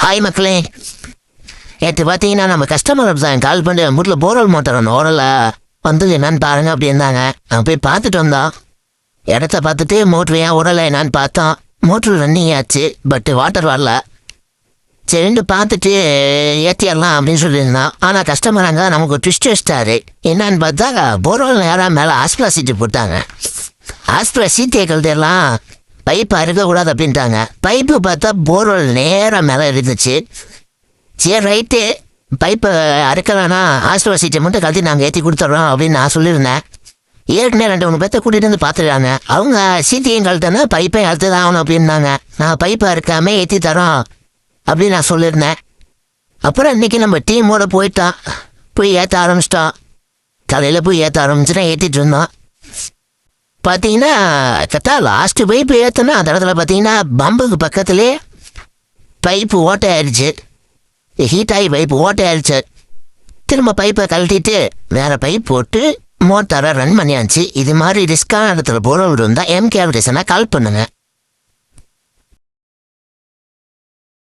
Hi மக்களே, நேற்று பார்த்தீங்கன்னா நம்ம கஸ்டமர் தான் கால் பண்ணி வீட்டில் போரல் மோட்டர் ஓரல வந்து என்னன்னு பாருங்க அப்படி இருந்தாங்க. நாங்கள் போய் பார்த்துட்டு வந்தோம். இடத்த பார்த்துட்டு மோட்ரு ஏன் ஓடலை என்னான்னு பார்த்தோம். மோட்ரு ரன்னிங் ஆச்சு, பட் வாட்டர் வரல. சரிண்டு பார்த்துட்டு ஏற்றிடலாம் அப்படின்னு சொல்லியிருந்தோம். ஆனால் கஸ்டமர் அங்கே நமக்கு ட்விஸ்ட் வச்சிட்டாரு. என்னான்னு பார்த்தா போரல் நேராக மேலே ஹாஸ்பிட்டல் சீட்டு போட்டாங்க. ஹாஸ்பிட்டல் சீட்டு கழுதெல்லாம் பைப்பு அறுக்கக்கூடாது அப்படின்ட்டாங்க. பைப்பு பார்த்தா போர்வெல் நேராக மேலே இருந்துச்சு. சரி ரைட்டு, பைப்பை அறுக்கலான்னா ஹாஸ்டல் சீட்டை மட்டும் கழட்டி நாங்கள் ஏற்றி கொடுத்துட்றோம் அப்படின்னு நான் சொல்லியிருந்தேன். ஏற்கனவே 2-3 பேர்த்த கூட்டிகிட்டு வந்து பார்த்துட்டாங்க. அவங்க சீட்டையும் கழட்டனா பைப்பை அறுத்து தான் ஆகணும் அப்படின்னாங்க. நான் பைப்பை அறுக்காம ஏற்றி தரோம் அப்படின்னு நான் சொல்லியிருந்தேன். அப்புறம் இன்றைக்கி நம்ம டீமோடு போய் ஏற்ற ஆரம்பிச்சிட்டோம். காலையில் போய் ஏற்ற ஆரம்பிச்சுன்னா ஏற்றிட்டு இருந்தோம். பார்த்தீங்கன்னா கரெக்டாக லாஸ்ட்டு பைப்பு ஏற்றுனா அந்த இடத்துல பார்த்தீங்கன்னா பம்புக்கு பக்கத்துலேயே பைப்பு ஓட்டை ஆயிடுச்சு. ஹீட் ஆகி பைப்பு ஓட்டை ஆயிடுச்சு. திரும்ப பைப்பை கழட்டிட்டு வேறு பைப் போட்டு மோட்டாரை ரன் பண்ணியாச்சு. இது மாதிரி ரிஸ்க்கான இடத்துல போகிறவர் இருந்தால் எம்கே கால் பண்ணுங்கள்.